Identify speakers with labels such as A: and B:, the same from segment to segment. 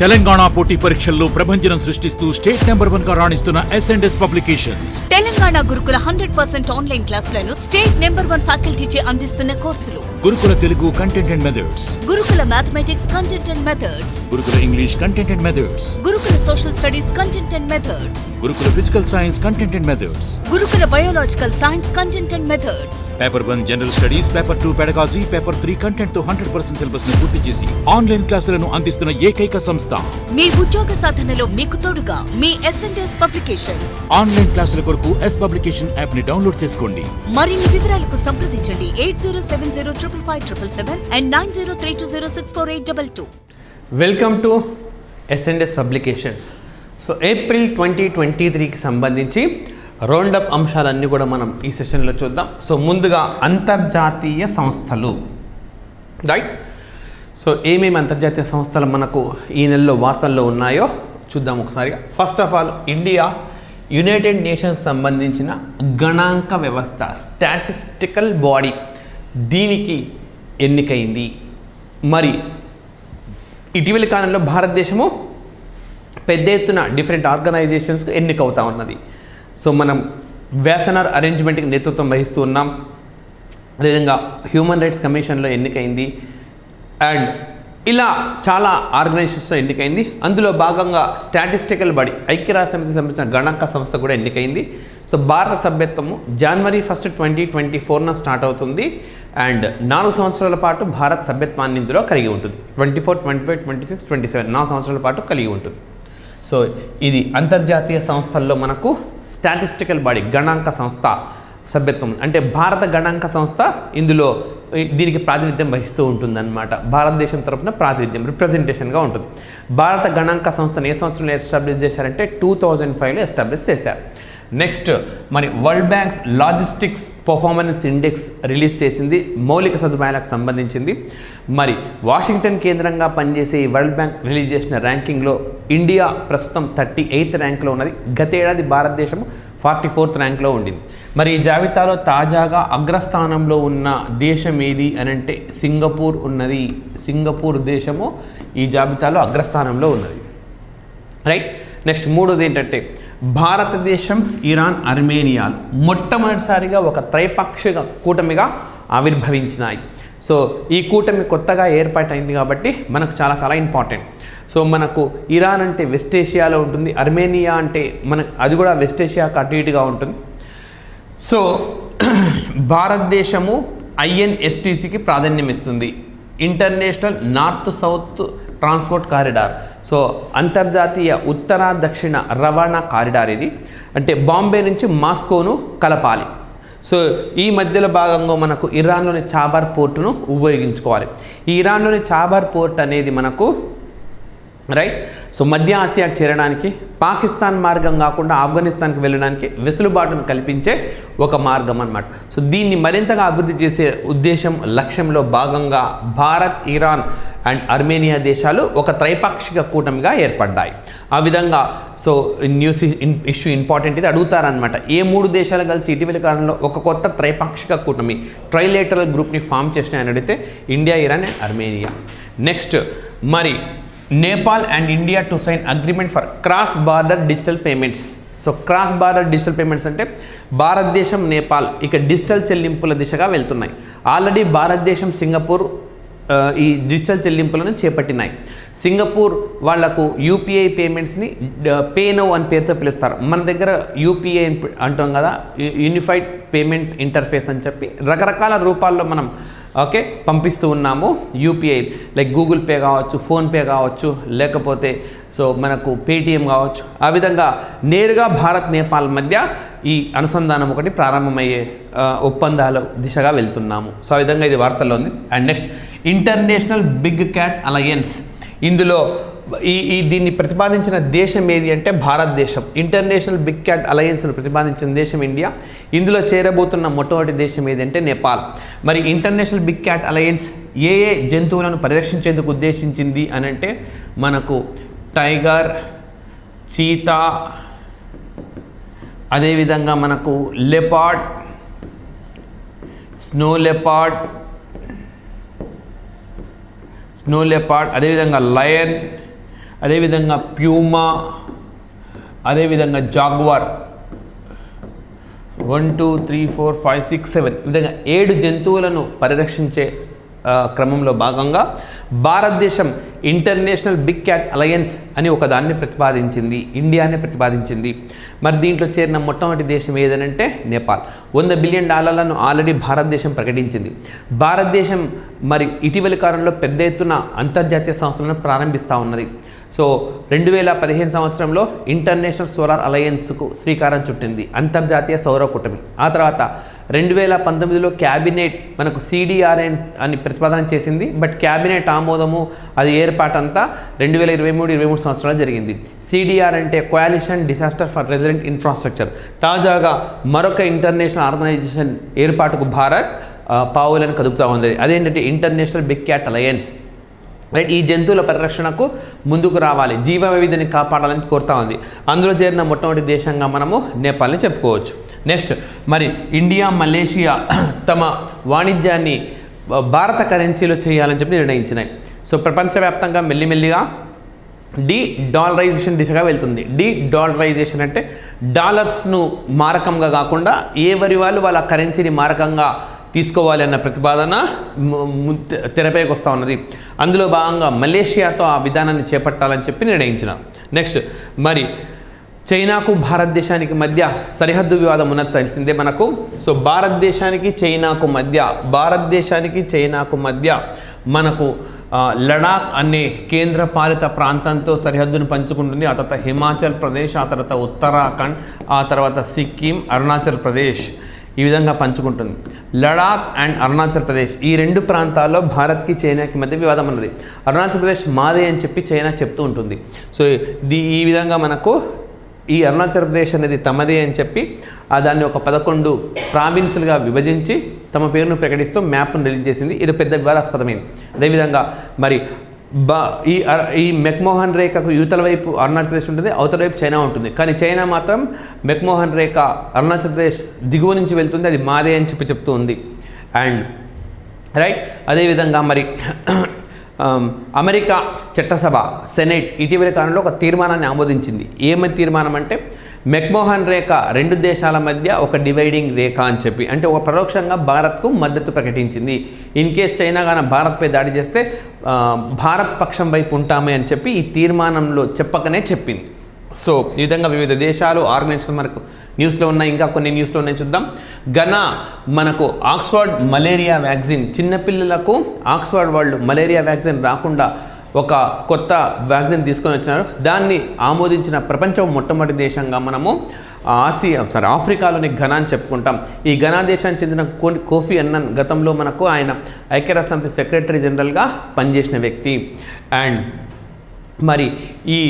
A: తెలంగాణ పోటీ పరీక్షల్లో ప్రభంజనం సృష్టిస్తూ స్టేట్ నెంబర్ 1 గా రాణిస్తున్న S&S publications.
B: Telangana Gurukula 100% online క్లాసులను స్టేట్ నెంబర్ 1 ఫ్యాకల్టీచే అందిస్తున్న కోర్సులు.
A: Gurukula Telugu content and methods,
B: Gurukula mathematics content and methods,
A: Gurukula English content and methods,
B: Gurukula social studies content and methods,
A: Gurukula physical science content and methods,
B: Gurukula biological science content and methods.
A: Paper 1 general studies, paper 2 pedagogy, paper 3 content తో 100% syllabus ను పూర్తి చేసి online క్లాసులను అందిస్తున్న ఏకైక సంస్థ.
B: మీ ఉద్యోగ సాధనలో మీకు తోడుగా మీ S&S పబ్లికేషన్స్.
A: ఆన్లైన్ క్లాసుల కొరకు S పబ్లికేషన్ యాప్ ని డౌన్లోడ్ చేసుకోండి.
B: మరిన్ని వివరాలకు సంప్రదించండి 8070557777 and 9032064822.
C: Welcome to S&S publications. So April 2023కి సంబంధించి రౌండప్ అంశాలన్నీ కూడా మనం ఈ సెషన్లో చూద్దాం. సో ముందుగా అంతర్జాతీయ సంస్థలు, రైట్. సో ఏమేమి అంతర్జాతీయ సంస్థలు మనకు ఈ నెలలో వార్తల్లో ఉన్నాయో చూద్దాం ఒకసారిగా. First of all, India United nations సంబంధించిన గణాంక వ్యవస్థ, స్టాటిస్టికల్ బాడీ, దీనికి ఎన్నికైంది. మరి ఇటీవలి కాలంలో భారతదేశము పెద్ద ఎత్తున డిఫరెంట్ ఆర్గనైజేషన్స్కి ఎన్నికవుతా ఉన్నది. సో మనం వ్యాసనర్ అరేంజ్మెంట్కి నేతృత్వం వహిస్తూ ఉన్నాం. అదేవిధంగా హ్యూమన్ రైట్స్ కమిషన్లో ఎన్నికైంది. అండ్ ఇలా చాలా ఆర్గనైజేషన్స్లో ఎన్నికైంది. అందులో భాగంగా స్టాటిస్టికల్ బాడీ, ఐక్యరాజ్యసమితికి సంబంధించిన గణాంక సంస్థ కూడా ఎన్నికైంది. సో భారత సభ్యత్వము జనవరి 1, 2024 స్టార్ట్ అవుతుంది. అండ్ 4 సంవత్సరాల పాటు భారత సభ్యత్వాన్ని ఇందులో కలిగి ఉంటుంది. 24, 25, 26, 27 4 సంవత్సరాల పాటు కలిగి ఉంటుంది. సో ఇది అంతర్జాతీయ సంస్థల్లో మనకు స్టాటిస్టికల్ బాడీ, గణాంక సంస్థ సభ్యత్వం. అంటే భారత గణాంక సంస్థ ఇందులో దీనికి ప్రాతినిధ్యం వహిస్తూ ఉంటుందన్నమాట. భారతదేశం తరఫున ప్రాతినిధ్యం, రిప్రజెంటేషన్గా ఉంటుంది. భారత గణాంక సంస్థను ఏ సంవత్సరంలో ఎస్టాబ్లిష్ చేశారంటే 2005లో ఎస్టాబ్లిష్ చేశారు. నెక్స్ట్, మరి world banks logistics performance index release చేసింది, మౌలిక సదుపాయాలకు సంబంధించింది. మరి వాషింగ్టన్ కేంద్రంగా పనిచేసే ఈ వరల్డ్ బ్యాంక్ రిలీజ్ చేసిన ర్యాంకింగ్లో ఇండియా ప్రస్తుతం 38th ర్యాంక్లో ఉన్నది. గతేడాది భారతదేశం 44th ర్యాంక్లో ఉండింది. మరి ఈ జాబితాలో తాజాగా అగ్రస్థానంలో ఉన్న దేశం ఏది అని అంటే సింగపూర్ ఉన్నది. సింగపూర్ దేశము ఈ జాబితాలో అగ్రస్థానంలో ఉన్నది, రైట్. నెక్స్ట్, మూడోది ఏంటంటే భారతదేశం, ఇరాన్, అర్మేనియాలు మొట్టమొదటిసారిగా ఒక త్రైపాక్షిక కూటమిగా ఆవిర్భవించినాయి. సో ఈ కూటమి కొత్తగా ఏర్పాటైంది కాబట్టి మనకు చాలా చాలా ఇంపార్టెంట్. సో మనకు ఇరాన్ అంటే వెస్ట్ ఏషియాలో ఉంటుంది, అర్మేనియా అంటే అది కూడా వెస్ట్ ఏషియాకు అటు ఇటుగా ఉంటుంది. సో భారతదేశము INSTCకి ప్రాధాన్యం ఇస్తుంది, international north south transport corridor. So అంతర్జాతీయ ఉత్తర దక్షిణ రవాణా కారిడార్ ఇది. అంటే బాంబే నుంచి మాస్కోను కలపాలి. సో ఈ మధ్యలో భాగంగా మనకు ఇరాన్లోని చాబర్ పోర్టును ఉపయోగించుకోవాలి. ఈ ఇరాన్లోని చాబర్ పోర్ట్ అనేది మనకు, రైట్, సో మధ్య ఆసియాకు చేరడానికి, పాకిస్తాన్ మార్గం కాకుండా ఆఫ్ఘనిస్తాన్కి వెళ్ళడానికి వెసులుబాటును కల్పించే ఒక మార్గం అన్నమాట. సో దీన్ని మరింతగా అభివృద్ధి చేసే ఉద్దేశం, లక్ష్యంలో భాగంగా భారత్, ఇరాన్ అండ్ అర్మేనియా దేశాలు ఒక త్రైపాక్షిక కూటమిగా ఏర్పడ్డాయి. ఆ విధంగా సో న్యూస్ ఇష్యూ ఇంపార్టెంట్, ఇది అడుగుతారనమాట. ఏ 3 దేశాలు కలిసి ఇటీవలి కాలంలో ఒక కొత్త త్రైపాక్షిక కూటమి, ట్రైలేటరల్ గ్రూప్ని ఫామ్ చేసినాయని అడిగితే India, Iran and Armenia. Next, మరి Nepal and India to sign agreement for cross border digital payments. So cross border digital payments అంటే భారతదేశం, నేపాల్ ఇక డిజిటల్ చెల్లింపుల దిశగా వెళ్తున్నాయి. ఆల్రెడీ భారతదేశం, సింగపూర్ ఈ డిజిటల్ చెల్లింపులను చేపట్టినాయి. సింగపూర్ వాళ్లకు UPI పేమెంట్స్ని పే నౌ అని పేరుతో పిలుస్తారు. మన దగ్గర UPI అంటాం కదా, యూనిఫైడ్ పేమెంట్ ఇంటర్ఫేస్ అని చెప్పి రకరకాల రూపాల్లో మనం పంపిస్తూ ఉన్నాము. UPI లైక్ గూగుల్ పే కావచ్చు, ఫోన్పే కావచ్చు, లేకపోతే సో మనకు పేటిఎం కావచ్చు. ఆ విధంగా నేరుగా భారత్, నేపాల్ మధ్య ఈ అనుసంధానం ఒకటి ప్రారంభమయ్యే ఒప్పందాల దిశగా వెళ్తున్నాము. సో ఆ విధంగా ఇది వార్తల్లో ఉంది. And next, international big cat alliance. ఇందులో దీన్ని ప్రతిపాదించిన దేశం ఏది అంటే భారతదేశం. ఇంటర్నేషనల్ బిగ్ క్యాట్ అలయన్స్ను ప్రతిపాదించిన దేశం ఇండియా. ఇందులో చేరబోతున్న మొట్టమొదటి దేశం ఏది అంటే నేపాల్. మరి ఇంటర్నేషనల్ బిగ్ క్యాట్ అలయన్స్ ఏ జంతువులను పరిరక్షించేందుకు ఉద్దేశించింది అని అంటే మనకు టైగర్, చీతా, అదేవిధంగా మనకు లెపార్డ్, స్నో లెపార్డ్, అదేవిధంగా లయన్, అదేవిధంగా ప్యూమా, అదేవిధంగా జాగ్వార్ 1 2 3 4 5 6 7 ఈ విధంగా 7 జంతువులను పరిరక్షించే క్రమంలో భాగంగా భారతదేశం ఇంటర్నేషనల్ బిగ్ క్యాట్ అలయన్స్ అని ఒక దాన్ని ప్రతిపాదించింది, ఇండియానే ప్రతిపాదించింది. మరి దీంట్లో చేరిన మొట్టమొదటి దేశం ఏదనంటే నేపాల్. $100 బిలియన్ ఆల్రెడీ భారతదేశం ప్రకటించింది. భారతదేశం మరి ఇటీవలి కాలంలో పెద్ద ఎత్తున అంతర్జాతీయ సంస్థలను ప్రారంభిస్తూ ఉన్నది. సో 2015 సంవత్సరంలో ఇంటర్నేషనల్ సోలార్ అలయన్స్కు శ్రీకారం చుట్టింది, అంతర్జాతీయ సౌర కూటమి. ఆ తర్వాత 2019లో క్యాబినెట్ మనకు CDRN అని ప్రతిపాదన చేసింది. బట్ క్యాబినెట్ ఆమోదము అది ఏర్పాటంతా 2023 సంవత్సరంలో జరిగింది. CDR అంటే కోయాలిషన్ డిసాస్టర్ ఫర్ రెసిడెంట్ ఇన్ఫ్రాస్ట్రక్చర్. తాజాగా మరొక ఇంటర్నేషనల్ ఆర్గనైజేషన్ ఏర్పాటుకు భారత్ పావులను కదుపుతూ ఉంది. అదేంటంటే international big cat alliance. Right, ఈ జంతువుల పరిరక్షణకు ముందుకు రావాలి, జీవ వైవిధ్యాన్ని కాపాడాలని కోరుతా ఉంది. అందులో చేరిన మొట్టమొదటి దేశంగా మనము నేపాల్ని చెప్పుకోవచ్చు. నెక్స్ట్ మరి ఇండియా, మలేషియా తమ వాణిజ్యాన్ని భారత కరెన్సీలో చేయాలని చెప్పి నిర్ణయించినాయి. సో ప్రపంచవ్యాప్తంగా మెల్లిమెల్లిగా డాలరైజేషన్ దిశగా వెళ్తుంది. డాలరైజేషన్ అంటే డాలర్స్ను మారకంగా కాకుండా ఎవరి వాళ్ళు వాళ్ళ కరెన్సీని మారకంగా తీసుకోవాలి అన్న ప్రతిపాదన తెరపైకి వస్తూ ఉన్నది. అందులో భాగంగా మలేషియాతో ఆ విధానాన్ని చేపట్టాలని చెప్పి నిర్ణయించినారు. నెక్స్ట్ మరి చైనాకు భారతదేశానికి మధ్య సరిహద్దు వివాదం ఉన్నది తెలిసిందే మనకు. సో భారతదేశానికి చైనాకు మధ్య మనకు లడాక్ అనే కేంద్ర పాలిత ప్రాంతంతో సరిహద్దును పంచుకుంటుంది. ఆ తర్వాత హిమాచల్ ప్రదేశ్, ఆ తర్వాత ఉత్తరాఖండ్, ఆ తర్వాత సిక్కిం, అరుణాచల్ ప్రదేశ్ ఈ విధంగా పంచుకుంటుంది. లడాక్ అండ్ అరుణాచల్ ప్రదేశ్ ఈ 2 ప్రాంతాల్లో భారత్కి చైనాకి మధ్య వివాదం ఉన్నది. అరుణాచల్ ప్రదేశ్ మాదే అని చెప్పి చైనా చెప్తూ ఉంటుంది. సో ఈ విధంగా మనకు ఈ అరుణాచల్ ప్రదేశ్ అనేది తమదే అని చెప్పి దాన్ని ఒక 11 ప్రావిన్సులుగా విభజించి తమ పేరును ప్రకటిస్తూ మ్యాప్ను రిలీజ్ చేసింది. ఇది పెద్ద వివాదాస్పదమైంది. అదేవిధంగా మరి ఈ మెక్మోహన్ రేఖకు యువతల వైపు అరుణాచల్ ప్రదేశ్ ఉంటుంది, అవతల వైపు చైనా ఉంటుంది. కానీ చైనా మాత్రం మెక్మోహన్ రేఖ అరుణాచల్ ప్రదేశ్ దిగువ నుంచి వెళ్తుంది, అది మాదే అని చెప్పి చెప్తూ ఉంది. అండ్ రైట్, అదేవిధంగా మరి అమెరికా చట్టసభ సెనేట్ ఇటీవలి కాలంలో ఒక తీర్మానాన్ని ఆమోదించింది. ఏమని తీర్మానం అంటే మెక్మోహన్ రేఖ 2 దేశాల మధ్య ఒక డివైడింగ్ రేఖ అని చెప్పి, అంటే ఒక పరోక్షంగా భారత్కు మద్దతు ప్రకటించింది. ఇన్ కేస్ చైనా కానీ భారత్పై దాడి చేస్తే భారత్ పక్షం వైపు ఉంటామే అని చెప్పి ఈ తీర్మానంలో చెప్పకనే చెప్పింది. సో ఈ విధంగా వివిధ దేశాలు ఆర్గనైజేషన్ మనకు న్యూస్లో ఉన్నాయి, ఇంకా కొన్ని న్యూస్లో ఉన్నాయి చూద్దాం. ఘనా మనకు ఆక్స్ఫర్డ్ మలేరియా వ్యాక్సిన్, చిన్నపిల్లలకు ఆక్స్ఫర్డ్ వాళ్ళు మలేరియా వ్యాక్సిన్ రాకుండా ఒక కొత్త వ్యాక్సిన్ తీసుకొని వచ్చినారు. దాన్ని ఆమోదించిన ప్రపంచం మొట్టమొదటి దేశంగా మనము ఆఫ్రికాలోని ఘనా అని చెప్పుకుంటాం. ఈ ఘనా దేశానికి చెందిన కోఫీ అన్నన్ గతంలో మనకు ఆయన ఐక్యరాజ్యసమితి సెక్రటరీ జనరల్గా పనిచేసిన వ్యక్తి. అండ్ మరి ఈ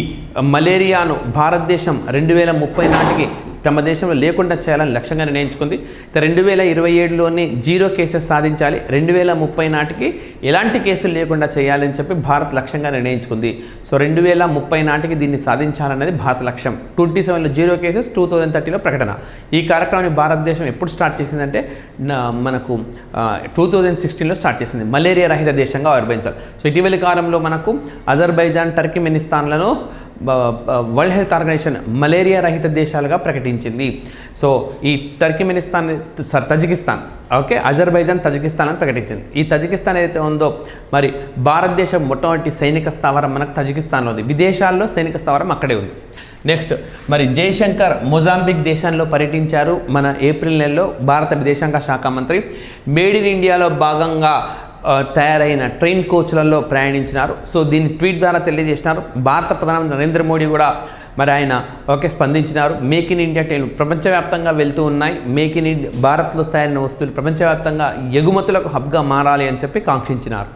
C: మలేరియాను భారతదేశం 2030 నాటికి తమ దేశంలో లేకుండా చేయాలని లక్ష్యంగా నిర్ణయించుకుంది. 2027లోనే 0 కేసెస్ సాధించాలి, 2030 నాటికి ఎలాంటి కేసులు లేకుండా చేయాలని చెప్పి భారత్ లక్ష్యంగా నిర్ణయించుకుంది. సో 2030 నాటికి దీన్ని సాధించాలనేది భారత లక్ష్యం. 27లో 0 కేసెస్, 2030లో ప్రకటన. ఈ కార్యక్రమాన్ని భారతదేశం ఎప్పుడు స్టార్ట్ చేసిందంటే మనకు 2016లో స్టార్ట్ చేసింది, మలేరియా రహిత దేశంగా ఆవిర్భవించాలి. సో ఇటీవలి కాలంలో మనకు అజర్బైజాన్, టర్కీమెనిస్తాన్లను వరల్డ్ హెల్త్ ఆర్గనైజేషన్ మలేరియా రహిత దేశాలుగా ప్రకటించింది. సో ఈ తజికిస్తాన్ అజర్బైజాన్, తజికిస్తాన్ అని ప్రకటించింది. ఈ తజికిస్తాన్ ఏదైతే ఉందో మరి భారతదేశం మొట్టమొదటి సైనిక స్థావరం మనకు తజికిస్తాన్లో ఉంది, విదేశాల్లో సైనిక స్థావరం అక్కడే ఉంది. నెక్స్ట్ మరి జయశంకర్ మొజాంబిక్ దేశంలో పర్యటించారు మన ఏప్రిల్ నెలలో. భారత విదేశాంగ శాఖ మంత్రి మేడ్ ఇన్ ఇండియాలో భాగంగా తయారైన ట్రైన్ కోచ్లలో ప్రయాణించినారు. సో దీన్ని ట్వీట్ ద్వారా తెలియజేసినారు. భారత ప్రధానమంత్రి నరేంద్ర మోడీ కూడా మరి ఆయన స్పందించినారు. మేక్ ఇన్ ఇండియా ట్రైన్ ప్రపంచవ్యాప్తంగా వెళ్తూ ఉన్నాయి. మేక్ ఇన్ ఇండియా భారత్లో తయారైన వస్తువులు ప్రపంచవ్యాప్తంగా ఎగుమతులకు హబ్గా మారాలి అని చెప్పి కాంక్షించినారు.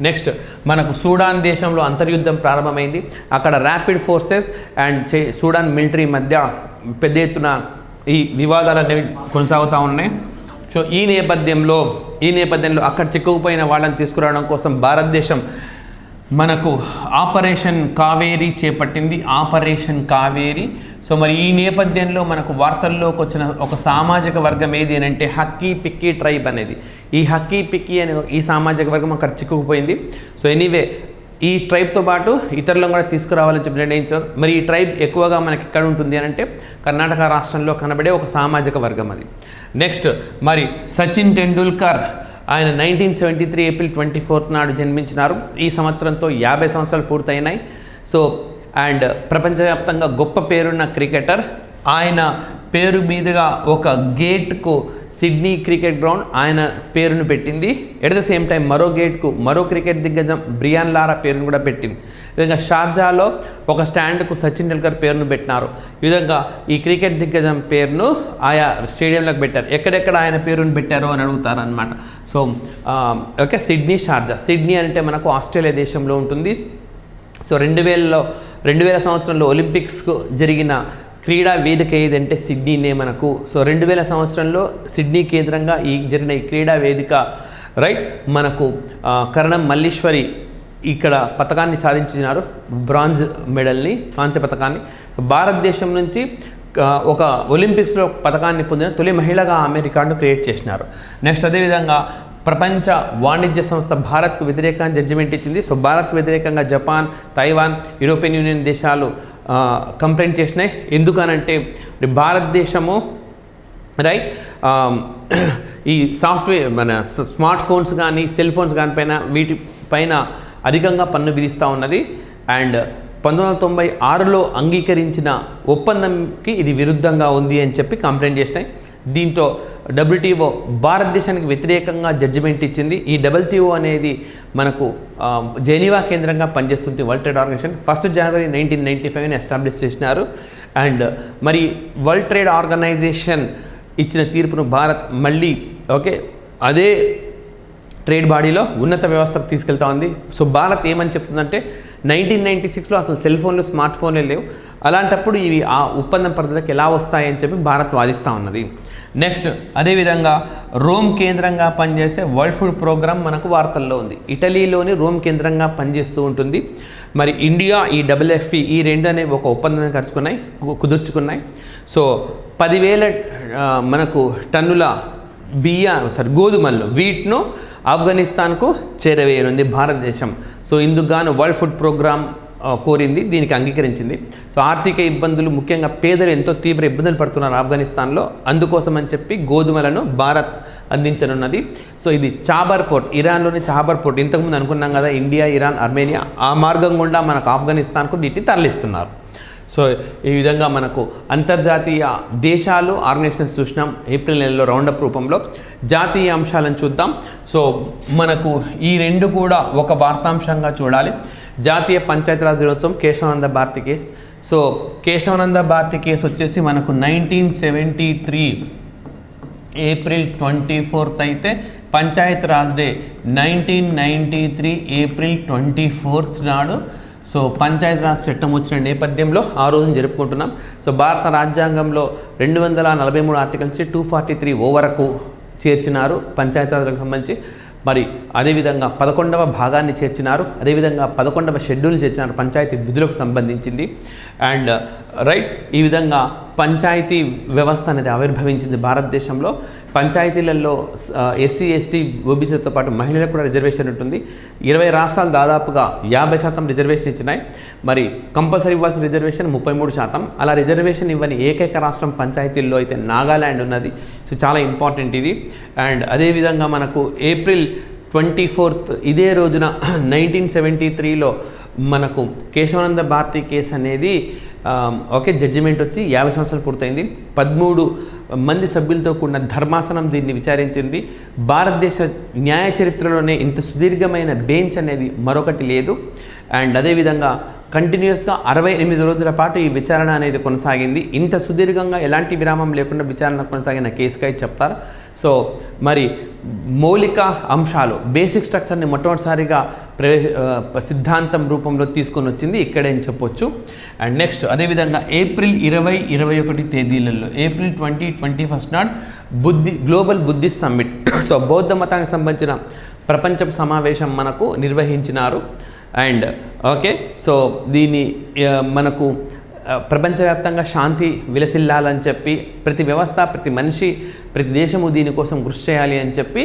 C: నెక్స్ట్ మనకు సూడాన్ దేశంలో అంతర్యుద్ధం ప్రారంభమైంది. అక్కడ rapid forces and Sudan military మధ్య పెద్ద ఎత్తున ఈ వివాదాలు అనేవి కొనసాగుతూ ఉన్నాయి. సో ఈ నేపథ్యంలో అక్కడ చిక్కుకుపోయిన వాళ్ళని తీసుకురావడం కోసం భారతదేశం మనకు ఆపరేషన్ కావేరీ చేపట్టింది, ఆపరేషన్ కావేరీ. సో మరి ఈ నేపథ్యంలో మనకు వార్తల్లోకి వచ్చిన ఒక సామాజిక వర్గం ఏది అని అంటే హక్కీ పిక్కీ ట్రైబ్ అనేది. ఈ హక్కీ పిక్కీ అనే ఈ సామాజిక వర్గం అక్కడ చిక్కుకుపోయింది. సో ఎనీవే ఈ ట్రైబ్తో పాటు ఇతరులను కూడా తీసుకురావాలని చెప్పి నిర్ణయించారు. మరి ఈ ట్రైబ్ ఎక్కువగా మనకి ఎక్కడ ఉంటుంది అని అంటే కర్ణాటక రాష్ట్రంలో కనబడే ఒక సామాజిక వర్గం అది. నెక్స్ట్ మరి సచిన్ టెండూల్కర్ ఆయన 1973 ఏప్రిల్ 24 నాడు జన్మించినారు. ఈ సంవత్సరంతో 50 సంవత్సరాలు పూర్తయినాయి. సో అండ్ ప్రపంచవ్యాప్తంగా గొప్ప పేరున్న క్రికెటర్. ఆయన పేరు మీదుగా ఒక గేట్కు సిడ్నీ క్రికెట్ గ్రౌండ్ ఆయన పేరును పెట్టింది. ఎట్ ద సేమ్ టైం మరో గేట్కు మరో క్రికెట్ దిగ్గజం బ్రియాన్ లారా పేరును కూడా పెట్టింది. ఈ విధంగా షార్జాలో ఒక స్టాండ్కు సచిన్ టెండూల్కర్ పేరును పెట్టినారు. ఈ విధంగా ఈ క్రికెట్ దిగ్గజం పేరును ఆయా స్టేడియంలకు పెట్టారు. ఎక్కడెక్కడ ఆయన పేరును పెట్టారో అని అడుగుతారు అనమాట. So okay, Sydney, Sharjah. Sydney అంటే మనకు ఆస్ట్రేలియా దేశంలో ఉంటుంది. సో 2000 సంవత్సరంలో ఒలింపిక్స్కు జరిగిన క్రీడా వేదిక ఏదంటే సిడ్నీనే మనకు. సో 2000 సంవత్సరంలో సిడ్నీ కేంద్రంగా జరిగిన ఈ క్రీడా వేదిక రైట్ మనకు కరణం మల్లీశ్వరి ఇక్కడ పథకాన్ని సాధించినారు, బ్రాంజ్ మెడల్ని, కాంస్య పథకాన్ని. భారతదేశం నుంచి ఒక ఒలింపిక్స్లో పథకాన్ని పొందిన తొలి మహిళగా ఆమె రికార్డును క్రియేట్ చేసినారు. నెక్స్ట్ అదేవిధంగా ప్రపంచ వాణిజ్య సంస్థ భారత్కు వ్యతిరేకంగా జడ్జిమెంట్ ఇచ్చింది. సో భారత్కు వ్యతిరేకంగా జపాన్, తైవాన్, యూరోపియన్ యూనియన్ దేశాలు కంప్లైంట్ చేసినాయి. ఎందుకనంటే భారతదేశము రైట్ ఈ సాఫ్ట్వేర్ మన స్మార్ట్ ఫోన్స్ కానీ సెల్ ఫోన్స్ కానీ వీటిపైన అధికంగా పన్ను విధిస్తూ ఉన్నది. అండ్ 1996లో అంగీకరించిన ఒప్పందంకి ఇది విరుద్ధంగా ఉంది అని చెప్పి కంప్లైంట్ చేసినాయి. దీంతో WTO భారతదేశానికి వ్యతిరేకంగా జడ్జిమెంట్ ఇచ్చింది. ఈ WTO అనేది మనకు జెనీవా కేంద్రంగా పనిచేస్తుంది. వరల్డ్ ట్రేడ్ ఆర్గనైజేషన్ 1 జనవరి 1995 ఎస్టాబ్లిష్ చేసినారు. అండ్ మరి వరల్డ్ ట్రేడ్ ఆర్గనైజేషన్ ఇచ్చిన తీర్పును భారత్ మళ్ళీ అదే ట్రేడ్ బాడీలో ఉన్నత వ్యవస్థకు తీసుకెళ్తా ఉంది. సో భారత్ ఏమని చెప్తుందంటే 1996లో అసలు సెల్ ఫోన్లు, స్మార్ట్ ఫోన్లే లేవు. అలాంటప్పుడు ఇవి ఆ ఒప్పందం పరిధిలోకి ఎలా వస్తాయని చెప్పి భారత్ వాదిస్తూ ఉన్నది. నెక్స్ట్ అదేవిధంగా రోమ్ కేంద్రంగా పనిచేసే వరల్డ్ ఫుడ్ ప్రోగ్రామ్ మనకు వార్తల్లో ఉంది. ఇటలీలోని రోమ్ కేంద్రంగా పనిచేస్తూ ఉంటుంది. మరి ఇండియా ఈ WFP ఈ రెండు అనేవి ఒక ఒప్పందాన్ని కుదుర్చుకున్నాయి. సో 10,000 మనకు టన్నుల గోధుమలను వీటిను ఆఫ్ఘనిస్తాన్కు చేరవేయనుంది భారతదేశం. సో ఇందుకు గాను వరల్డ్ ఫుడ్ ప్రోగ్రామ్ కోరింది, దీనికి అంగీకరించింది. సో ఆర్థిక ఇబ్బందులు, ముఖ్యంగా పేదలు ఎంతో తీవ్ర ఇబ్బందులు పడుతున్నారు ఆఫ్ఘనిస్తాన్లో. అందుకోసం అని చెప్పి గోధుమలను భారత్ అందించనున్నది. సో ఇది చాబర్ పోర్ట్, ఇరాన్లోని చాబర్ పోర్ట్. ఇంతకుముందు అనుకున్నాం కదా, ఇండియా, ఇరాన్, ఆర్మేనియా ఆ మార్గం గుండా మనకు ఆఫ్ఘనిస్తాన్కు వీటిని తరలిస్తున్నారు. సో ఈ విధంగా మనకు అంతర్జాతీయ దేశాలు, ఆర్గనైజేషన్స్ చూసినాం ఏప్రిల్ నెలలో రౌండప్ రూపంలో. జాతీయ అంశాలను చూద్దాం. సో మనకు ఈ రెండు కూడా ఒక వార్తాంశంగా చూడాలి. జాతీయ పంచాయతీరాజ్ దినోత్సవం, కేశవానంద భారతి కేసు. సో కేశవానంద భారతి కేసు వచ్చేసి మనకు 1973 ఏప్రిల్ 24 అయితే పంచాయతీరాజ్ డే 1993 ఏప్రిల్ 24 నాడు సో పంచాయతీరాజ్ చట్టం వచ్చిన నేపథ్యంలో ఆ రోజును జరుపుకుంటున్నాం. సో భారత రాజ్యాంగంలో 243 ఆర్టికల్స్ 243 వరకు చేర్చినారు పంచాయతీరాజ్లకు సంబంధించి. మరి అదేవిధంగా 11వ భాగాన్ని చేర్చినారు. అదేవిధంగా 11వ షెడ్యూల్ చేర్చినారు పంచాయతీ విధులకు సంబంధించింది. అండ్ రైట్ ఈ విధంగా పంచాయతీ వ్యవస్థ అనేది ఆవిర్భవించింది భారతదేశంలో. పంచాయతీలలో SC, ST, OBCతో పాటు మహిళలకు కూడా రిజర్వేషన్ ఉంటుంది. 20 రాష్ట్రాలు దాదాపుగా 50% రిజర్వేషన్ ఇచ్చినాయి. మరి కంపల్సరీ ఇవ్వాల్సిన రిజర్వేషన్ 33%. అలా రిజర్వేషన్ ఇవ్వని ఏకైక రాష్ట్రం పంచాయతీల్లో అయితే నాగాల్యాండ్ ఉన్నది. సో చాలా ఇంపార్టెంట్ ఇది. అండ్ అదేవిధంగా మనకు ఏప్రిల్ 24 ఇదే రోజున 1973లో మనకు కేశవానంద భారతి కేసు అనేది జడ్జిమెంట్ వచ్చి 50 సంవత్సరాలు పూర్తయింది. 13 మంది సభ్యులతో కూడిన ధర్మాసనం దీన్ని విచారించింది. భారతదేశ న్యాయ చరిత్రలోనే ఇంత సుదీర్ఘమైన బెంచ్ అనేది మరొకటి లేదు. అండ్ అదేవిధంగా కంటిన్యూస్గా 68 రోజుల పాటు ఈ విచారణ అనేది కొనసాగింది. ఇంత సుదీర్ఘంగా ఎలాంటి విరామం లేకుండా విచారణ కొనసాగిన కేసుకై చెప్తారు. సో మరి మౌలిక అంశాలు, బేసిక్ స్ట్రక్చర్ని మొట్టమొదటిసారిగా సిద్ధాంతం రూపంలో తీసుకొని వచ్చింది ఇక్కడే అని చెప్పొచ్చు. అండ్ నెక్స్ట్ అదేవిధంగా ఏప్రిల్ 20, 21 తేదీలలో ఏప్రిల్ 2021 నాడు గ్లోబల్ బుద్ధిస్ట్ సమ్మిట్, సో బౌద్ధ మతానికి సంబంధించిన ప్రపంచ సమావేశం మనకు నిర్వహించినారు. అండ్ సో దీన్ని మనకు ప్రపంచవ్యాప్తంగా శాంతి విలసిల్లాలని చెప్పి ప్రతి వ్యవస్థ, ప్రతి మనిషి, ప్రతి దేశము దీనికోసం కృషి చేయాలి అని చెప్పి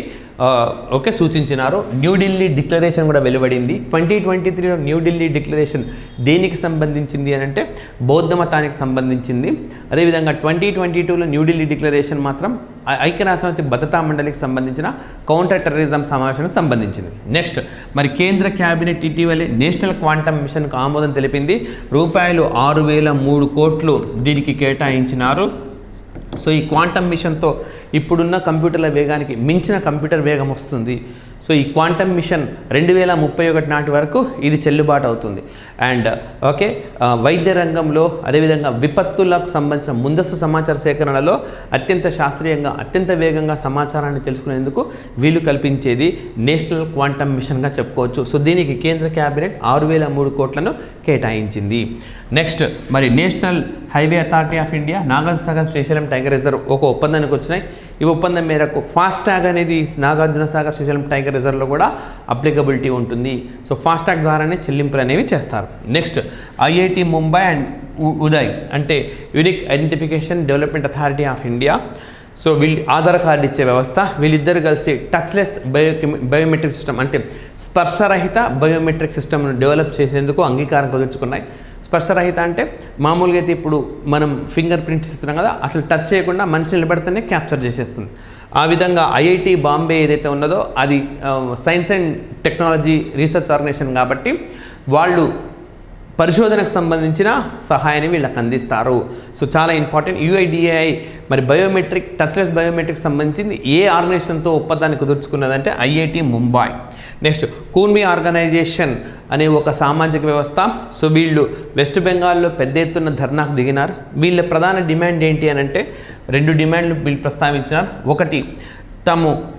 C: సూచించినారు. న్యూఢిల్లీ డిక్లరేషన్ కూడా వెలువడింది. 2023లో న్యూఢిల్లీ డిక్లరేషన్ దేనికి సంబంధించింది అని అంటే బౌద్ధ మతానికి సంబంధించింది. అదేవిధంగా 2022లో న్యూఢిల్లీ డిక్లరేషన్ మాత్రం ఐక్యరాజ్యసమితి భద్రతా మండలికి సంబంధించిన కౌంటర్ టెర్రరిజం సమావేశానికి సంబంధించింది. నెక్స్ట్ మరి కేంద్ర క్యాబినెట్ ఇటీవలే నేషనల్ క్వాంటమ్ మిషన్కు ఆమోదం తెలిపింది. రూపాయలు 6,003 కోట్లు దీనికి కేటాయించినారు. సో ఈ క్వాంటమ్ మిషన్తో ఇప్పుడున్న కంప్యూటర్ల వేగానికి మించిన కంప్యూటర్ వేగం వస్తుంది. సో ఈ క్వాంటమ్ మిషన్ 2031 నాటి వరకు ఇది చెల్లుబాటు అవుతుంది. అండ్ వైద్య రంగంలో అదేవిధంగా విపత్తులకు సంబంధించిన ముందస్తు సమాచార సేకరణలో అత్యంత శాస్త్రీయంగా, అత్యంత వేగంగా సమాచారాన్ని తెలుసుకునేందుకు వీలు కల్పించేది నేషనల్ క్వాంటమ్ మిషన్గా చెప్పుకోవచ్చు. సో దీనికి కేంద్ర క్యాబినెట్ 6,003 కోట్లను కేటాయించింది. నెక్స్ట్ మరి national highway authority of India Nagarjunasagar Srisailam tiger reserve ఒక ఒప్పందానికి వచ్చినాయి. ఈ ఒప్పందం మేరకు ఫాస్టాగ్ అనేది నాగార్జునసాగర్ శ్రీశైలం టైగర్ రిజర్వ్లో కూడా అప్లికబిలిటీ ఉంటుంది. సో ఫాస్టాగ్ ద్వారానే చెల్లింపులు అనేవి చేస్తారు. Next IIT Mumbai and UIDAI అంటే unique identification development authority of India. So వీళ్ళు ఆధార్ కార్డు ఇచ్చే వ్యవస్థ, వీళ్ళిద్దరు కలిసి టచ్లెస్ బయోమెట్రిక్ సిస్టమ్ అంటే స్పర్శరహిత బయోమెట్రిక్ సిస్టమ్ను డెవలప్ చేసేందుకు అంగీకారం కుదుర్చుకున్నాయి. స్పర్శరహిత అంటే మామూలుగా అయితే ఇప్పుడు మనం ఫింగర్ ప్రింట్స్ ఇస్తున్నాం కదా, అసలు టచ్ చేయకుండా మనిషి నిలబడితేనే క్యాప్చర్ చేసేస్తుంది. ఆ విధంగా ఐఐటి బాంబే ఏదైతే ఉన్నదో అది science and technology research organisation కాబట్టి వాళ్ళు పరిశోధనకు సంబంధించిన సహాయాన్ని వీళ్ళకి అందిస్తారు. సో చాలా ఇంపార్టెంట్. యుఐడిఏఐ మరి బయోమెట్రిక్ టచ్లెస్ బయోమెట్రిక్ సంబంధించింది ఏ ఆర్గనైజేషన్తో ఒప్పందాన్ని కుదుర్చుకున్నదంటే IIT Mumbai. Next Kurmi organisation అనే ఒక సామాజిక వ్యవస్థ. సో వీళ్ళు వెస్ట్ బెంగాల్లో పెద్ద ఎత్తున ధర్నాకు దిగినారు. వీళ్ళ ప్రధాన డిమాండ్ ఏంటి అని అంటే 2 డిమాండ్లు వీళ్ళు ప్రస్తావించినారు. ఒకటి,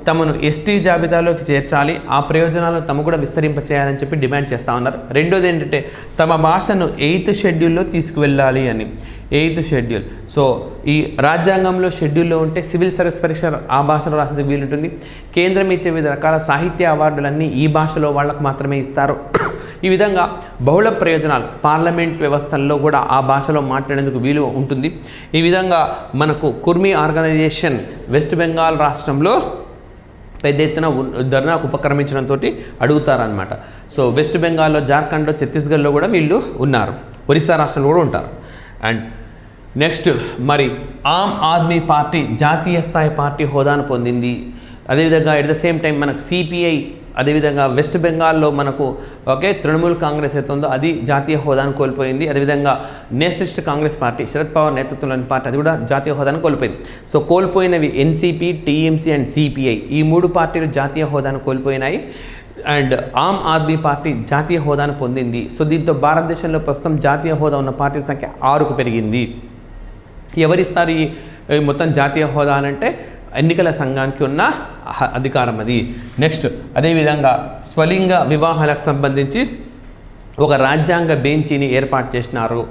C: తమను ఎస్టీ జాబితాలోకి చేర్చాలి, ఆ ప్రయోజనాలను తమ కూడా విస్తరింపచేయాలని చెప్పి డిమాండ్ చేస్తూ ఉన్నారు. రెండోది ఏంటంటే తమ భాషను 8th షెడ్యూల్లో తీసుకువెళ్ళాలి అని. 8th schedule. సో ఈ రాజ్యాంగంలో షెడ్యూల్లో ఉంటే సివిల్ సర్వీస్ పరీక్ష ఆ భాషలో రాసేందుకు వీలుంటుంది. కేంద్రం ఇచ్చే వివిధ రకాల సాహిత్య అవార్డులన్నీ ఈ భాషలో వాళ్ళకు మాత్రమే ఇస్తారు. ఈ విధంగా బహుళ ప్రయోజనాలు పార్లమెంట్ వ్యవస్థల్లో కూడా ఆ భాషలో మాట్లాడేందుకు వీలు ఉంటుంది. ఈ విధంగా మనకు కుర్మి ఆర్గనైజేషన్ వెస్ట్ బెంగాల్ రాష్ట్రంలో పెద్ద ఎత్తున ధర్నాకు ఉపక్రమించడంతో అడుగుతారనమాట. సో వెస్ట్ బెంగాల్లో, జార్ఖండ్లో, ఛత్తీస్గఢ్లో కూడా వీళ్ళు ఉన్నారు. ఒరిస్సా రాష్ట్రంలో కూడా ఉంటారు. అండ్ నెక్స్ట్ మరి ఆమ్ ఆద్మీ పార్టీ జాతీయ స్థాయి పార్టీ హోదాను పొందింది. అదేవిధంగా ఎట్ ద సేమ్ టైం మనకు సిపిఐ, అదేవిధంగా వెస్ట్ బెంగాల్లో మనకు తృణమూల్ కాంగ్రెస్ అయితే ఉందో అది జాతీయ హోదాను కోల్పోయింది. అదేవిధంగా Nationalist Congress Party Sharad Pawar నేతృత్వంలోని పార్టీ అది కూడా జాతీయ హోదాను కోల్పోయింది. సో కోల్పోయినవి ఎన్సీపీ, టీఎంసీ అండ్ సిపిఐ ఈ 3 పార్టీలు జాతీయ హోదాను కోల్పోయినాయి. అండ్ ఆమ్ ఆద్మీ పార్టీ జాతీయ హోదాను పొందింది. సో దీంతో భారతదేశంలో ప్రస్తుతం జాతీయ హోదా ఉన్న పార్టీల సంఖ్య 6కు పెరిగింది. ఎవరిస్తారు ఈ మొత్తం జాతీయ హోదా అంటే ఎన్నికల సంఘానికి ఉన్న అధికారం అది. నెక్స్ట్ అదేవిధంగా స్వలింగ వివాహాలకు సంబంధించి ఒక రాజ్యాంగ బెంచ్ని ఏర్పాటు చేసినారు.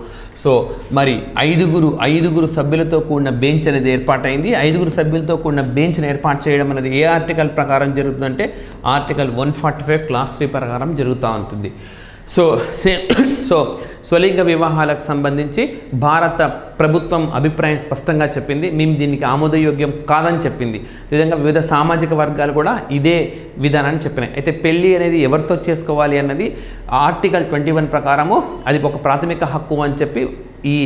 C: సో మరి 5 సభ్యులతో కూడిన బెంచ్ అనేది ఏర్పాటైంది. 5 సభ్యులతో కూడిన బెంచ్ని ఏర్పాటు చేయడం అనేది ఏ ఆర్టికల్ ప్రకారం జరుగుతుందంటే ఆర్టికల్ 145 క్లాస్ 3 ప్రకారం జరుగుతూ ఉంటుంది. సో స్వలింగ వివాహాలకు సంబంధించి భారత ప్రభుత్వం అభిప్రాయం స్పష్టంగా చెప్పింది. మేము దీనికి ఆమోదయోగ్యం కాదని చెప్పింది. ఈ విధంగా వివిధ సామాజిక వర్గాలు కూడా ఇదే విధానాన్ని చెప్పినాయి. అయితే పెళ్ళి అనేది ఎవరితో చేసుకోవాలి అన్నది ఆర్టికల్ 21 ప్రకారము అది ఒక ప్రాథమిక హక్కు అని చెప్పి ఈ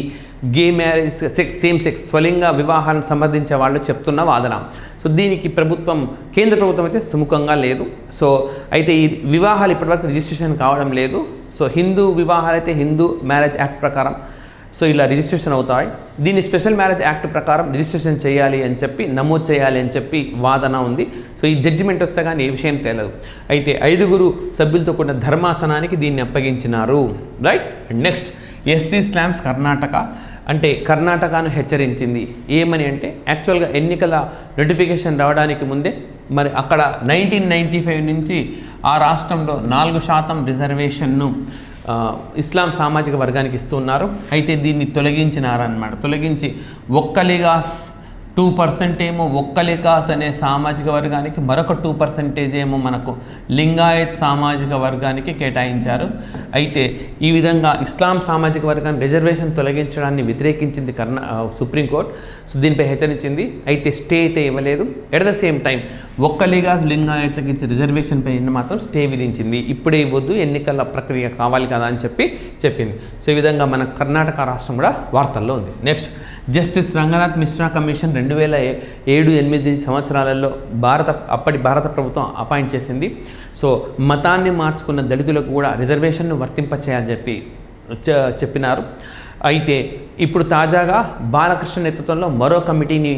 C: గే మ్యారేజ్, సేమ్ సెక్స్ స్వలింగ వివాహాన్ని సంబంధించే వాళ్ళు చెప్తున్న వాదన. సో దీనికి కేంద్ర ప్రభుత్వం అయితే సుముఖంగా లేదు. సో అయితే ఈ వివాహాలు ఇప్పటివరకు రిజిస్ట్రేషన్ కావడం లేదు. సో హిందూ వివాహాలు అయితే హిందూ మ్యారేజ్ యాక్ట్ ప్రకారం సో ఇలా రిజిస్ట్రేషన్ అవుతాయి. దీన్ని స్పెషల్ మ్యారేజ్ యాక్ట్ ప్రకారం రిజిస్ట్రేషన్ చేయాలి అని చెప్పి, నమోదు చేయాలి అని చెప్పి వాదన ఉంది. సో ఈ జడ్జిమెంట్ వస్తే కానీ ఏ విషయం తేలదు. అయితే 5 సభ్యులతో కూడిన ధర్మాసనానికి దీన్ని అప్పగించినారు. Right. Next SC slams Karnataka అంటే కర్ణాటకను హెచ్చరించింది. ఏమని అంటే యాక్చువల్గా ఎన్నికల నోటిఫికేషన్ రావడానికి ముందే మరి అక్కడ 1995 నుంచి ఆ రాష్ట్రంలో 4% రిజర్వేషన్ను ఇస్లాం సామాజిక వర్గానికి ఇస్తున్నారు. అయితే దీన్ని తొలగించినారన్నమాట. తొలగించి ఒక్కలిగా 2% ఏమో ఒక్కలికాస్ అనే సామాజిక వర్గానికి, మరొక 2% ఏమో మనకు లింగాయత్ సామాజిక వర్గానికి కేటాయించారు. అయితే ఈ విధంగా ఇస్లాం సామాజిక వర్గాన్ని రిజర్వేషన్ తొలగించడాన్ని వ్యతిరేకించింది సుప్రీంకోర్టు. సో దీనిపై హెచ్చరించింది. అయితే స్టే అయితే ఇవ్వలేదు. ఎట్ ద సేమ్ టైం ఒక్కలిగాస్ లింగాయత్లకు ఇచ్చే రిజర్వేషన్ పై మాత్రం స్టే విధించింది. ఇప్పుడే ఇవ్వద్దు, ఎన్నికల ప్రక్రియ కావాలి కదా అని చెప్పింది. సో ఈ విధంగా మన కర్ణాటక రాష్ట్రం కూడా వార్తల్లో ఉంది. Next, justice Ranganath Mishra commission 2007-8 సంవత్సరాలలో అప్పటి భారత ప్రభుత్వం అపాయింట్ చేసింది. సో మతాన్ని మార్చుకున్న దళితులకు కూడా రిజర్వేషన్ను వర్తింపచేయాలని చెప్పినారు. అయితే ఇప్పుడు తాజాగా బాలకృష్ణ నేతృత్వంలో మరో కమిటీని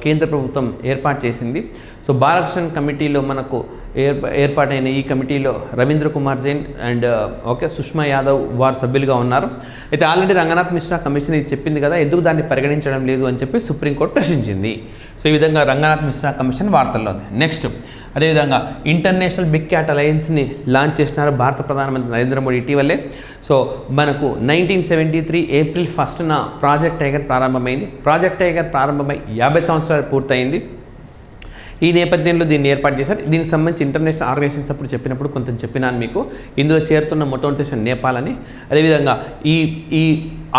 C: కేంద్ర ప్రభుత్వం ఏర్పాటు చేసింది. సో బాలకృష్ణ కమిటీలో మనకు ఏర్పాటైన ఈ కమిటీలో రవీంద్ర కుమార్ జైన్ అండ్ సుష్మా యాదవ్ వారు సభ్యులుగా ఉన్నారు. అయితే ఆల్రెడీ రంగనాథ్ మిశ్రా కమిషన్ ఇది చెప్పింది కదా, ఎందుకు దాన్ని పరిగణించడం లేదు అని చెప్పి సుప్రీంకోర్టు ప్రశ్నించింది. సో ఈ విధంగా రంగనాథ్ మిశ్రా కమిషన్ వార్తల్లో ఉంది. నెక్స్ట్, అదేవిధంగా ఇంటర్నేషనల్ బిగ్ క్యాట్ అలయన్స్ని లాంచ్ చేసినారు భారత ప్రధానమంత్రి నరేంద్ర మోడీ ఇటీవలే. సో మనకు 1973 ఏప్రిల్ 1న ప్రాజెక్ట్ టైగర్ ప్రారంభమైంది. ప్రాజెక్ట్ టైగర్ ప్రారంభమై 50 సంవత్సరాలు పూర్తయింది. ఈ నేపథ్యంలో దీన్ని ఏర్పాటు చేశారు. దీనికి సంబంధించి ఇంటర్నేషనల్ ఆర్గనైజేషన్స్ అప్పుడు చెప్పినప్పుడు కొంత చెప్పినాను మీకు. ఇందులో చేరుతున్న మొట్టమొదటి దేశం నేపాల్ అని. అదేవిధంగా ఈ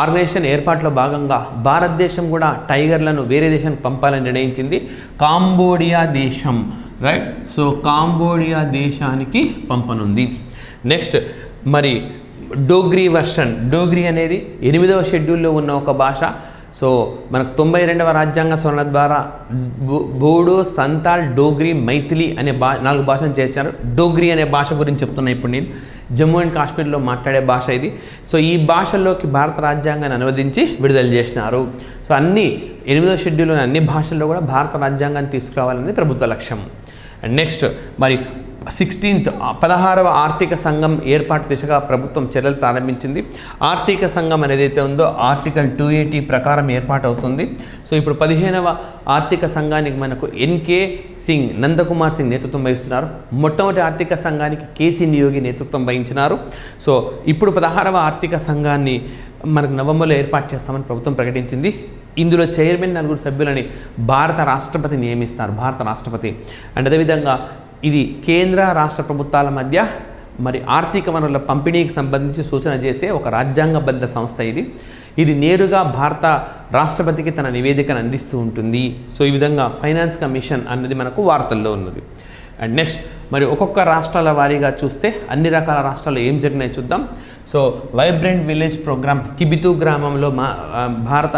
C: ఆర్గనైజేషన్ ఏర్పాటులో భాగంగా భారతదేశం కూడా టైగర్లను వేరే దేశానికి పంపాలని నిర్ణయించింది. కాంబోడియా దేశం, రైట్. సో కాంబోడియా దేశానికి పంపనుంది. నెక్స్ట్, మరి డోగ్రీ వర్షన్. డోగ్రీ అనేది 8వ షెడ్యూల్లో ఉన్న ఒక భాష. సో మనకు 92వ రాజ్యాంగ సవరణ ద్వారా బోడో, సంతాల్, డోగ్రీ, మైథిలి అనే 4 భాషను చేర్చారు. డోగ్రీ అనే భాష గురించి చెప్తున్నా ఇప్పుడు నేను. జమ్మూ అండ్ కాశ్మీర్లో మాట్లాడే భాష ఇది. సో ఈ భాషల్లోకి భారత రాజ్యాంగాన్ని అనువదించి విడుదల చేసినారు. సో 8వ షెడ్యూల్లోని అన్ని భాషల్లో కూడా భారత రాజ్యాంగాన్ని తీసుకురావాలనేది ప్రభుత్వ లక్ష్యం. అండ్ నెక్స్ట్, మరి 16వ ఆర్థిక సంఘం ఏర్పాటు దిశగా ప్రభుత్వం చర్యలు ప్రారంభించింది. ఆర్థిక సంఘం అనేది అయితే ఉందో ఆర్టికల్ 280 ప్రకారం ఏర్పాటు అవుతుంది. సో ఇప్పుడు 15వ ఆర్థిక సంఘానికి మనకు ఎన్కే సింగ్, నందకుమార్ సింగ్ నేతృత్వం వహిస్తున్నారు. మొట్టమొదటి ఆర్థిక సంఘానికి కేసీ నియోగి నేతృత్వం వహించినారు. సో ఇప్పుడు 16వ ఆర్థిక సంఘాన్ని మనకు నవంబర్లో ఏర్పాటు చేస్తామని ప్రభుత్వం ప్రకటించింది. ఇందులో చైర్మన్ 4 సభ్యులని భారత రాష్ట్రపతి నియమిస్తారు. భారత రాష్ట్రపతి. అండ్ అదేవిధంగా ఇది కేంద్ర రాష్ట్ర ప్రభుత్వాల మధ్య మరి ఆర్థిక వనరుల పంపిణీకి సంబంధించి సూచన చేసే ఒక రాజ్యాంగబద్ధ సంస్థ ఇది నేరుగా భారత రాష్ట్రపతికి తన నివేదికను అందిస్తూ ఉంటుంది. సో ఈ విధంగా ఫైనాన్స్ కమిషన్ అన్నది మనకు వార్తల్లో ఉన్నది. అండ్ నెక్స్ట్, మరి ఒక్కొక్క రాష్ట్రాల వారీగా చూస్తే అన్ని రకాల రాష్ట్రాల్లో ఏం జరిగినాయి చూద్దాం. సో వైబ్రెంట్ విలేజ్ ప్రోగ్రామ్ కిబితు గ్రామంలో భారత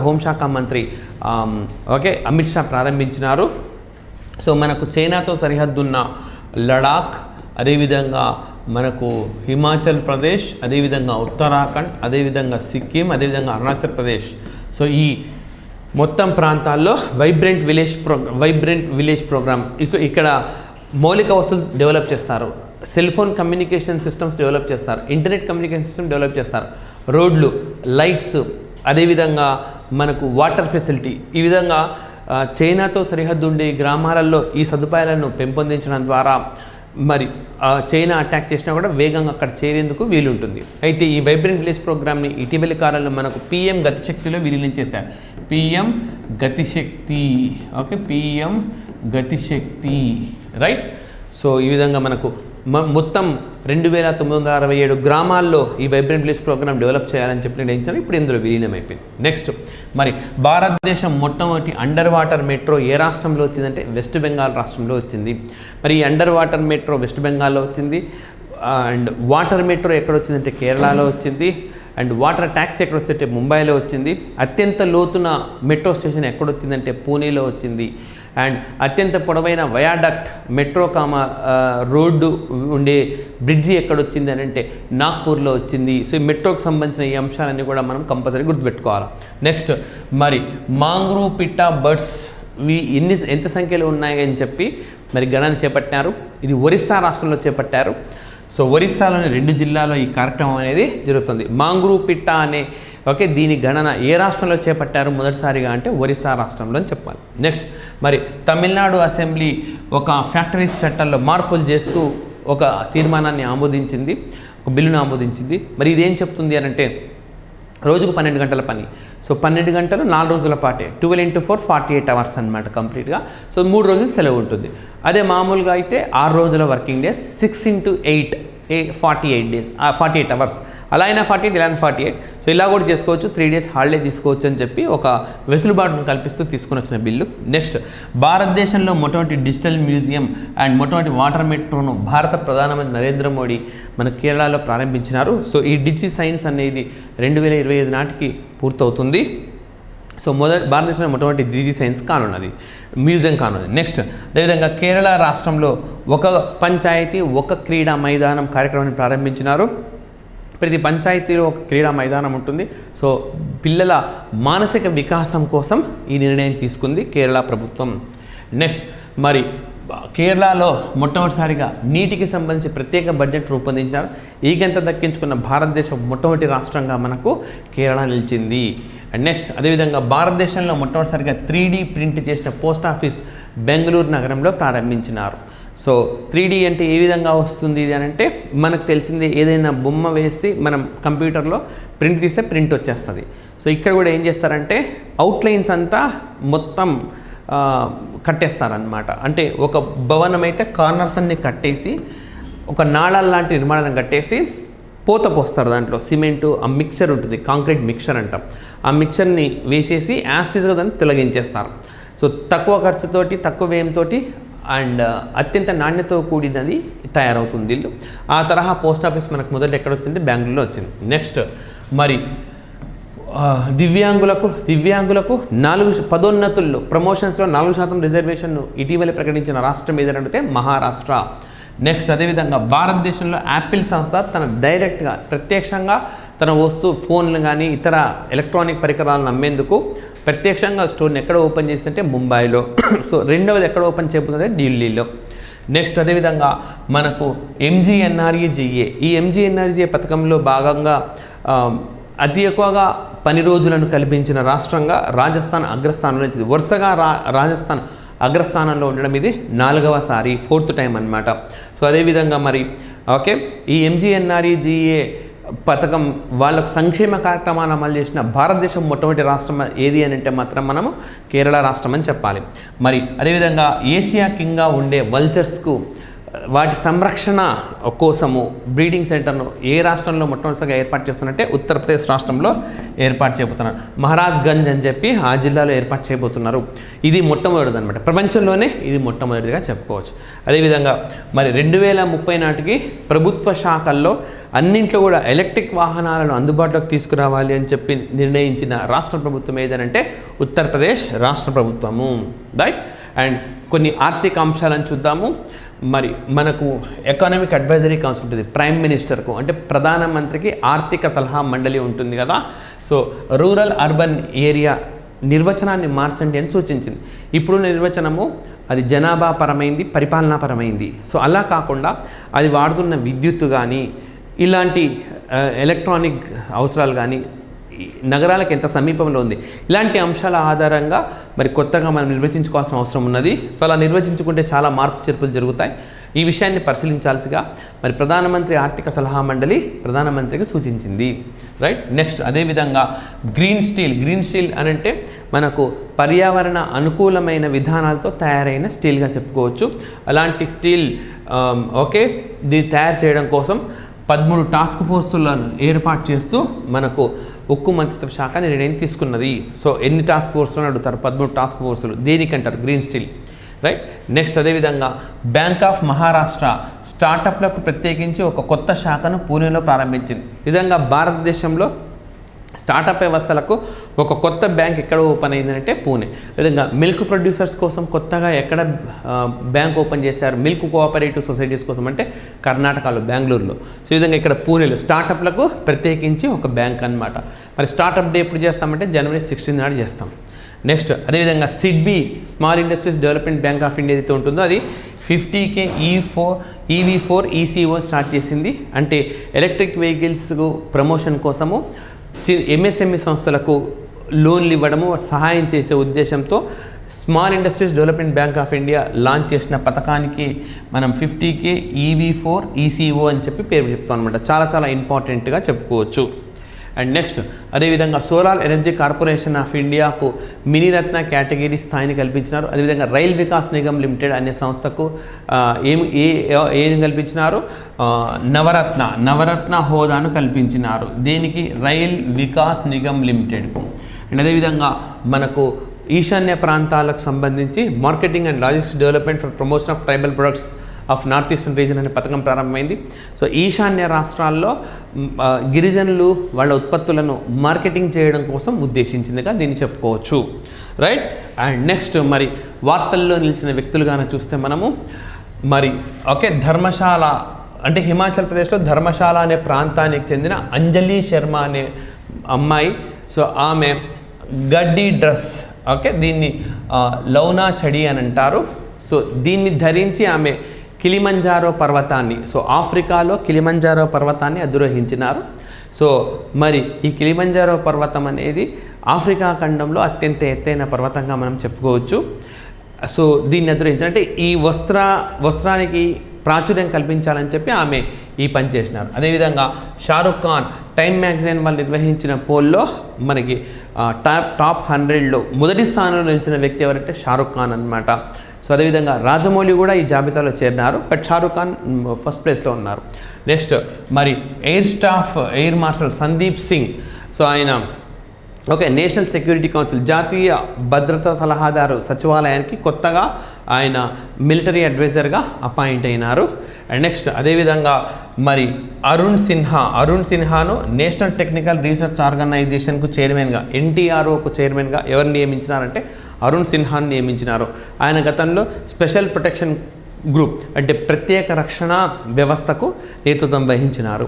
C: హోంశాఖ మంత్రి అమిత్ షా ప్రారంభించినారు. సో మనకు చైనాతో సరిహద్దున్న లడాక్, అదేవిధంగా మనకు హిమాచల్ ప్రదేశ్, అదేవిధంగా ఉత్తరాఖండ్, అదేవిధంగా సిక్కిం, అదేవిధంగా అరుణాచల్ ప్రదేశ్. సో ఈ మొత్తం ప్రాంతాల్లో వైబ్రెంట్ విలేజ్ ప్రోగ్రామ్ ఇక్కడ మౌలిక వసతులు డెవలప్ చేస్తారు. Cell phone communication systems develop చేస్తారు. ఇంటర్నెట్ కమ్యూనికేషన్ సిస్టమ్ డెవలప్ చేస్తారు. రోడ్లు, లైట్స్, అదేవిధంగా మనకు వాటర్ ఫెసిలిటీ. ఈ విధంగా చైనాతో సరిహద్దు ఉండే గ్రామాలలో ఈ సదుపాయాలను పెంపొందించడం ద్వారా మరి చైనా అటాక్ చేసినా కూడా వేగంగా అక్కడ చేరేందుకు వీలుంటుంది. అయితే ఈ వైబ్రెంట్ విలేజ్ ప్రోగ్రామ్ని ఇటీవలి కాలంలో మనకు PM గతిశక్తిలో విలీనం చేశారు. PM గతిశక్తి, రైట్. సో ఈ విధంగా మనకు మొత్తం 2967 గ్రామాల్లో ఈ వైబ్రెంట్ విలేజ్ ప్రోగ్రామ్ డెవలప్ చేయాలని చెప్పి నిర్ణయించారు. ఇప్పుడు ఇందులో విలీనం అయిపోయింది. నెక్స్ట్, మరి భారతదేశం మొట్టమొదటి అండర్ వాటర్ మెట్రో ఏ రాష్ట్రంలో వచ్చిందంటే వెస్ట్ బెంగాల్ రాష్ట్రంలో వచ్చింది. మరి ఈ అండర్ వాటర్ మెట్రో వెస్ట్ బెంగాల్లో వచ్చింది. అండ్ వాటర్ మెట్రో ఎక్కడ వచ్చిందంటే కేరళలో వచ్చింది. అండ్ వాటర్ ట్యాక్సీ ఎక్కడ వచ్చిందంటే ముంబైలో వచ్చింది. అత్యంత లోతున మెట్రో స్టేషన్ ఎక్కడొచ్చిందంటే పూణేలో వచ్చింది. అండ్ అత్యంత పొడవైన వయాడక్ట్ మెట్రో రోడ్డు ఉండే బ్రిడ్జి ఎక్కడొచ్చింది అని అంటే నాగ్పూర్లో వచ్చింది. సో ఈ మెట్రోకి సంబంధించిన ఈ అంశాలన్నీ కూడా మనం కంపల్సరీ గుర్తుపెట్టుకోవాలి. నెక్స్ట్, మరి మాంగ్రూవ్ పిట్టా బర్డ్స్ ఎంత సంఖ్యలో ఉన్నాయి అని చెప్పి మరి గణన చేపట్టారు. ఇది ఒరిస్సా రాష్ట్రంలో చేపట్టారు. సో ఒరిస్సాలోని 2 జిల్లాల్లో ఈ కార్యక్రమం అనేది జరుగుతుంది. మాంగ్రూవ్ పిట్టా అనే దీని గణన ఏ రాష్ట్రంలో చేపట్టారు మొదటిసారిగా అంటే ఒరిస్సా రాష్ట్రంలో అని చెప్పాలి. నెక్స్ట్, మరి తమిళనాడు అసెంబ్లీ ఒక ఫ్యాక్టరీస్ చట్టాల్లో మార్పులు చేస్తూ ఒక తీర్మానాన్ని ఆమోదించింది, ఒక బిల్లును ఆమోదించింది. మరి ఇదేం చెప్తుంది అని అంటే రోజుకు 12 గంటల పని. సో 12 గంటలు 4 రోజుల పాటే, 12 into 4 48 అవర్స్ అనమాట కంప్లీట్గా. సో 3 రోజులు సెలవు ఉంటుంది. అదే మామూలుగా అయితే 6 రోజుల working days, 6 into 8 48 days, 48 hours. అలా అయినా 48, ఇలా 48. సో ఇలా కూడా చేసుకోవచ్చు, 3 days హాలిడే తీసుకోవచ్చు అని చెప్పి ఒక వెసులుబాటును కల్పిస్తూ తీసుకుని వచ్చిన బిల్లు. నెక్స్ట్, భారతదేశంలో మొట్టమొదటి డిజిటల్ మ్యూజియం అండ్ మొట్టమొదటి వాటర్ మెట్రోను భారత ప్రధానమంత్రి నరేంద్ర మోడీ మన కేరళలో ప్రారంభించినారు. సో ఈ డిజి సైన్స్ అనేది 2025 నాటికి పూర్తవుతుంది. సో భారతదేశంలో మొట్టమొదటి డిజి సైన్స్ కానున్నది, మ్యూజియం కానున్నది. నెక్స్ట్, అదేవిధంగా కేరళ రాష్ట్రంలో ఒక పంచాయతీ ఒక క్రీడా మైదానం కార్యక్రమాన్ని ప్రారంభించినారు. ప్రతి పంచాయతీలో ఒక క్రీడా మైదానం ఉంటుంది. సో పిల్లల మానసిక వికాసం కోసం ఈ నిర్ణయం తీసుకుంది కేరళ ప్రభుత్వం. నెక్స్ట్, మరి కేరళలో మొట్టమొదటిసారిగా నీటికి సంబంధించి ప్రత్యేక బడ్జెట్ రూపొందించారు. ఈ గంట దక్కించుకున్న భారతదేశం మొట్టమొదటి రాష్ట్రంగా మనకు కేరళ నిలిచింది. అండ్ నెక్స్ట్, అదేవిధంగా భారతదేశంలో మొట్టమొదటిసారిగా 3D ప్రింట్ చేసిన పోస్ట్ ఆఫీస్ బెంగళూరు నగరంలో ప్రారంభించినారు. సో 3D అంటే ఏ విధంగా వస్తుంది ఇది అని అంటే, మనకు తెలిసింది ఏదైనా బొమ్మ వేస్తే మనం కంప్యూటర్లో ప్రింట్ తీస్తే ప్రింట్ వచ్చేస్తుంది. సో ఇక్కడ కూడా ఏం చేస్తారంటే అవుట్లైన్స్ అంతా మొత్తం కట్టేస్తారనమాట. అంటే ఒక భవనం అయితే కార్నర్స్ అన్ని కట్టేసి ఒక నాళాల లాంటి నిర్మాణం కట్టేసి పోత పోస్తారు. దాంట్లో సిమెంటు, ఆ మిక్చర్ ఉంటుంది, కాంక్రీట్ మిక్చర్ అంటాం. ఆ మిక్చర్ని వేసేసి యాస్టిస్గా దాన్ని తొలగించేస్తారు. సో తక్కువ ఖర్చుతోటి, తక్కువ వ్యయంతో అండ్ అత్యంత నాణ్యతతో కూడినది తయారవుతుంది ఇల్లు. ఆ తరహా పోస్ట్ ఆఫీస్ మనకు మొదట ఎక్కడ వచ్చింది? బెంగళూరులో వచ్చింది. నెక్స్ట్, మరి దివ్యాంగులకు 4 పదోన్నతుల్లో ప్రమోషన్స్లో 4% రిజర్వేషన్ను ఇటీవల ప్రకటించిన రాష్ట్రం ఏదంటే మహారాష్ట్ర. నెక్స్ట్, అదేవిధంగా భారతదేశంలో యాపిల్ సంస్థ తన డైరెక్ట్గా ప్రత్యక్షంగా తన ఫోన్లు కానీ ఇతర ఎలక్ట్రానిక్ పరికరాలను అమ్మేందుకు ప్రత్యక్షంగా స్టోర్ని ఎక్కడ ఓపెన్ చేసిందంటే ముంబైలో. సో రెండవది ఎక్కడ ఓపెన్ చేయబోతుందంటే ఢిల్లీలో. నెక్స్ట్, అదేవిధంగా మనకు MGNREGA, ఈ MGNREGA పథకంలో భాగంగా అతి ఎక్కువగా పని రోజులను కల్పించిన రాష్ట్రంగా రాజస్థాన్ అగ్రస్థానంలో వచ్చింది. వరుసగా రాజస్థాన్ అగ్రస్థానంలో ఉండడం ఇది 4వసారి, 4th టైం అన్నమాట. సో అదేవిధంగా మరి ఓకే, ఈ MGNREGA పథకం వాళ్ళకు సంక్షేమ కార్యక్రమాన్ని అమలు చేసిన భారతదేశం మొట్టమొదటి రాష్ట్రం ఏది అని అంటే మాత్రం మనము కేరళ రాష్ట్రం అని చెప్పాలి. మరి అదేవిధంగా ఏషియా కింగ్గా ఉండే వల్చర్స్కు వాటి సంరక్షణ కోసము బ్రీడింగ్ సెంటర్ను ఏ రాష్ట్రంలో మొట్టమొదటిసారిగా ఏర్పాటు చేస్తున్నట్టే ఉత్తరప్రదేశ్ రాష్ట్రంలో ఏర్పాటు చేయబోతున్నారు. మహారాజ్గంజ్ అని చెప్పి ఆ జిల్లాలో ఏర్పాటు చేయబోతున్నారు. ఇది మొట్టమొదటిది అనమాట, ప్రపంచంలోనే ఇది మొట్టమొదటిగా చెప్పుకోవచ్చు. అదేవిధంగా మరి 2030 నాటికి ప్రభుత్వ శాఖల్లో అన్నింట్లో కూడా ఎలక్ట్రిక్ వాహనాలను అందుబాటులోకి తీసుకురావాలి అని చెప్పి నిర్ణయించిన రాష్ట్ర ప్రభుత్వం ఏదనంటే ఉత్తరప్రదేశ్ రాష్ట్ర ప్రభుత్వము. రైట్. అండ్ కొన్ని ఆర్థిక అంశాలను చూద్దాము. మరి మనకు ఎకనామిక్ అడ్వైజరీ కౌన్సిల్ ఉంటుంది ప్రైమ్ మినిస్టర్కు, అంటే ప్రధానమంత్రికి ఆర్థిక సలహా మండలి ఉంటుంది కదా. సో రూరల్ అర్బన్ ఏరియా నిర్వచనాన్ని మార్చండి అని సూచించింది. ఇప్పుడు నిర్వచనము అది జనాభా పరమైంది, పరిపాలనా పరమైంది. సో అలా కాకుండా అది వాడుతున్న విద్యుత్ కానీ ఇలాంటి ఎలక్ట్రానిక్ అవసరాలు కానీ నగరాలకు ఎంత సమీపంలో ఉంది, ఇలాంటి అంశాల ఆధారంగా మరి కొత్తగా మనం నిర్వచించుకోవాల్సిన అవసరం ఉన్నది. సో అలా నిర్వచించుకుంటే చాలా మార్పు చేర్పులు జరుగుతాయి. ఈ విషయాన్ని పరిశీలించాల్సిగా మరి ప్రధానమంత్రి ఆర్థిక సలహా మండలి ప్రధానమంత్రికి సూచించింది. రైట్. నెక్స్ట్, అదేవిధంగా గ్రీన్ స్టీల్ అని అంటే మనకు పర్యావరణ అనుకూలమైన విధానాలతో తయారైన స్టీల్గా చెప్పుకోవచ్చు. అలాంటి స్టీల్ ఓకే దీన్ని తయారు చేయడం కోసం 13 టాస్క్ ఫోర్సులను ఏర్పాటు చేస్తూ మనకు ఉక్కు మంత్రిత్వ శాఖ నిర్ణయం తీసుకున్నది. సో ఎన్ని టాస్క్ ఫోర్సులు అడుగుతారు? 13 టాస్క్ ఫోర్సులు. దేనికంటారు? Green steel. రైట్. నెక్స్ట్, అదేవిధంగా బ్యాంక్ ఆఫ్ మహారాష్ట్ర స్టార్టప్లకు ప్రత్యేకించి ఒక కొత్త శాఖను పూణేలో ప్రారంభించింది. ఈ విధంగా భారతదేశంలో స్టార్టప్ వ్యవస్థలకు ఒక కొత్త బ్యాంక్ ఎక్కడ ఓపెన్ అయిందంటే పూణే. విధంగా మిల్క్ ప్రొడ్యూసర్స్ కోసం కొత్తగా ఎక్కడ బ్యాంక్ ఓపెన్ చేశారు? మిల్క్ కోఆపరేటివ్ సొసైటీస్ కోసం అంటే కర్ణాటకలో బెంగళూరులో. సో ఈ విధంగా ఇక్కడ పూణేలో స్టార్టప్లకు ప్రత్యేకించి ఒక బ్యాంక్ అన్నమాట. మరి స్టార్టప్ డే ఎప్పుడు చేస్తామంటే జనవరి 16 నాడు చేస్తాం. నెక్స్ట్, అదేవిధంగా SIDBI small industries development bank of India ఏదైతే ఉంటుందో అది 50K EV4 ECO స్టార్ట్ చేసింది. అంటే ఎలక్ట్రిక్ వెహికల్స్కు ప్రమోషన్ కోసము MSME సంస్థలకు లోన్లు ఇవ్వడము, సహాయం చేసే ఉద్దేశంతో small industries development bank of India launch చేసిన పథకానికి మనం 50K EV4 ECO అని చెప్పి పేరు చెప్తాం అనమాట. చాలా చాలా ఇంపార్టెంట్గా చెప్పుకోవచ్చు. అండ్ నెక్స్ట్ అదేవిధంగా సోలార్ ఎనర్జీ కార్పొరేషన్ ఆఫ్ ఇండియాకు మినీరత్న కేటగిరీ స్థాయిని కల్పించినారు. అదేవిధంగా రైల్ వికాస్ నిగమ్ లిమిటెడ్ అనే సంస్థకు ఏం కల్పించినారు, నవరత్న హోదాను కల్పించినారు. దేనికి? రైల్ వికాస్ నిగమ్ లిమిటెడ్కు. అండ్ అదేవిధంగా మనకు ఈశాన్య ప్రాంతాలకు సంబంధించి marketing and logistics development for promotion of tribal products of north eastern region అనే పథకం ప్రారంభమైంది. సో ఈశాన్య రాష్ట్రాల్లో గిరిజనులు వాళ్ళ ఉత్పత్తులను మార్కెటింగ్ చేయడం కోసం ఉద్దేశించిందిగా దీన్ని చెప్పుకోవచ్చు. రైట్. అండ్ నెక్స్ట్ మరి వార్తల్లో నిలిచిన వ్యక్తులుగానే చూస్తే మనము మరి ధర్మశాల అంటే హిమాచల్ ప్రదేశ్లో ధర్మశాల అనే ప్రాంతానికి చెందిన అంజలి శర్మ అనే అమ్మాయి. సో ఆమె గడ్డి డ్రెస్ దీన్ని లౌనా చడి అని అంటారు. సో దీన్ని ధరించి ఆమె కిలిమంజారో పర్వతాన్ని, సో ఆఫ్రికాలో కిలిమంజారో పర్వతాన్ని అధిరోహించినారు. సో మరి ఈ కిలిమంజారో పర్వతం అనేది ఆఫ్రికా ఖండంలో అత్యంత ఎత్తైన పర్వతంగా మనం చెప్పుకోవచ్చు. సో దీన్ని అధిరోహించారు అంటే ఈ వస్త్రానికి ప్రాచుర్యం కల్పించాలని చెప్పి ఆమె ఈ పని చేసినారు. అదేవిధంగా షారుఖ్ ఖాన్ టైమ్ మ్యాగజైన్ వాళ్ళు నిర్వహించిన పోల్లో మనకి టాప్ 100లో మొదటి స్థానంలో నిలిచిన వ్యక్తి ఎవరంటే షారుఖ్ ఖాన్ అనమాట. సో అదేవిధంగా రాజమౌళి కూడా ఈ జాబితాలో చేరినారు, బట్ షారుఖ్ ఖాన్ ఫస్ట్ ప్లేస్లో ఉన్నారు. నెక్స్ట్ మరి air marshal Sandeep Singh. So ఆయన నేషనల్ సెక్యూరిటీ కౌన్సిల్ జాతీయ భద్రతా సలహాదారు సచివాలయానికి కొత్తగా ఆయన మిలిటరీ అడ్వైజర్గా అపాయింట్ అయినారు. అండ్ నెక్స్ట్ అదేవిధంగా మరి అరుణ్ సిన్హాను నేషనల్ టెక్నికల్ రీసెర్చ్ ఆర్గనైజేషన్కు చైర్మన్గా, ఎన్టీఆర్ఓకు చైర్మన్గా ఎవరు నియమించినారంటే అరుణ్ సిన్హాను నియమించినారు. ఆయన గతంలో స్పెషల్ ప్రొటెక్షన్ గ్రూప్ అంటే ప్రత్యేక రక్షణ వ్యవస్థకు నేతృత్వం వహించినారు.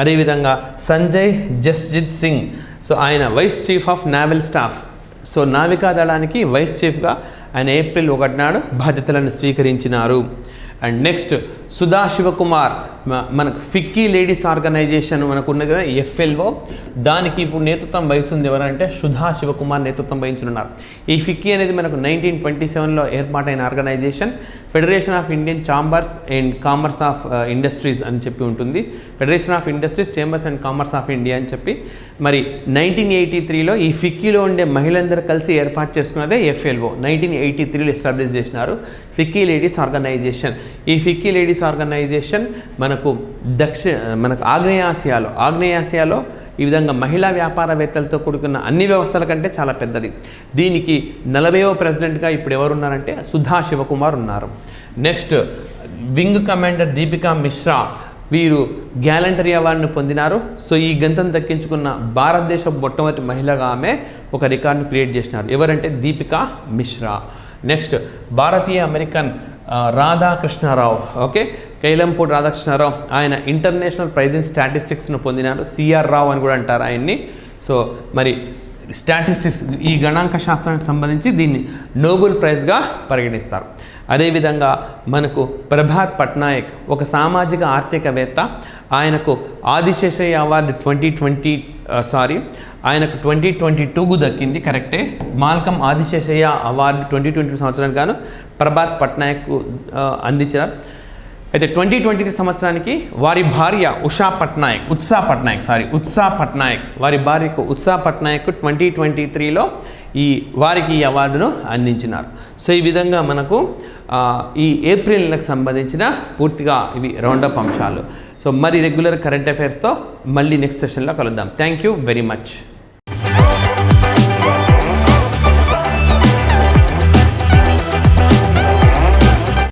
C: అదేవిధంగా సంజయ్ జస్జిత్ సింగ్. సో ఆయన vice chief of naval staff. So నావికా దళానికి వైస్ చీఫ్గా ఆయన ఏప్రిల్ 1 నాడు బాధ్యతలను స్వీకరించినారు. అండ్ నెక్స్ట్ సుధా శివకుమార్, మనకు ఫిక్కీ లేడీస్ ఆర్గనైజేషన్ మనకు ఉన్నది కదా FLO, దానికి ఇప్పుడు నేతృత్వం వహిస్తుంది ఎవరంటే సుధా శివకుమార్ నేతృత్వం వహించనున్నారు. ఈ ఫిక్కీ అనేది మనకు 1927లో ఏర్పాటైన organisation. Federation of Indian chambers and commerce of industries అని చెప్పి ఉంటుంది. Federation of industries chambers and commerce of India అని చెప్పి మరి 1983లో ఈ ఫిక్కీలో ఉండే మహిళలందరూ కలిసి ఏర్పాటు చేసుకున్నదే FLO. 1983లో ఎస్టాబ్లిష్ చేసినారు ఫిక్కీ లేడీస్ ఆర్గనైజేషన్. ఈ ఫిక్కీ లేడీస్ ఆర్గనైజేషన్ మనకు ఆగ్నేయాసియాలో ఈ విధంగా మహిళా వ్యాపారవేత్తలతో కూడుకున్న అన్ని వ్యవస్థల కంటే చాలా పెద్దది. దీనికి 40వ ప్రెసిడెంట్గా ఇప్పుడు ఎవరున్నారంటే సుధా శివకుమార్ ఉన్నారు. Next wing commander Deepika Mishra, వీరు గ్యాలంటరీ అవార్డును పొందినారు. సో ఈ గంతం దక్కించుకున్న భారతదేశ మొట్టమొదటి మహిళగా ఆమె ఒక రికార్డును క్రియేట్ చేసినారు. ఎవరంటే దీపికా మిశ్రా. నెక్స్ట్ భారతీయ అమెరికన్ రాధాకృష్ణారావు, కైలంపూడి రాధాకృష్ణారావు, ఆయన ఇంటర్నేషనల్ ప్రైజ్ ఇన్ స్టాటిస్టిక్స్ను పొందినారు. CR రావు అని కూడా అంటారు ఆయన్ని. సో మరి స్టాటిస్టిక్స్ ఈ గణాంక శాస్త్రానికి సంబంధించి దీన్ని నోబెల్ ప్రైజ్గా పరిగణిస్తారు. అదేవిధంగా మనకు ప్రభాత్ పట్నాయక్ ఒక సామాజిక ఆర్థికవేత్త. ఆయనకు ఆదిశేషయ్య అవార్డు 2022 2022కు దక్కింది, కరెక్టే. మాల్కమ్ ఆదిశేషయ్య అవార్డు 2022 సంవత్సరానికి గాను ప్రభాత్ పట్నాయక్కు అందించారు. అయితే 2023 సంవత్సరానికి వారి భార్య ఉత్సా పట్నాయక్ వారి భార్యకు ఉత్సా పట్నాయక్ 2023లో వారికి ఈ అవార్డును అందించినారు. సో ఈ విధంగా మనకు ఈ ఏప్రిల్ నెలకు సంబంధించిన పూర్తిగా ఇవి రౌండప్ అంశాలు. సో మరి రెగ్యులర్ కరెంట్ అఫైర్స్తో మళ్ళీ నెక్స్ట్ సెషన్లో కలుద్దాం. Thank you very much.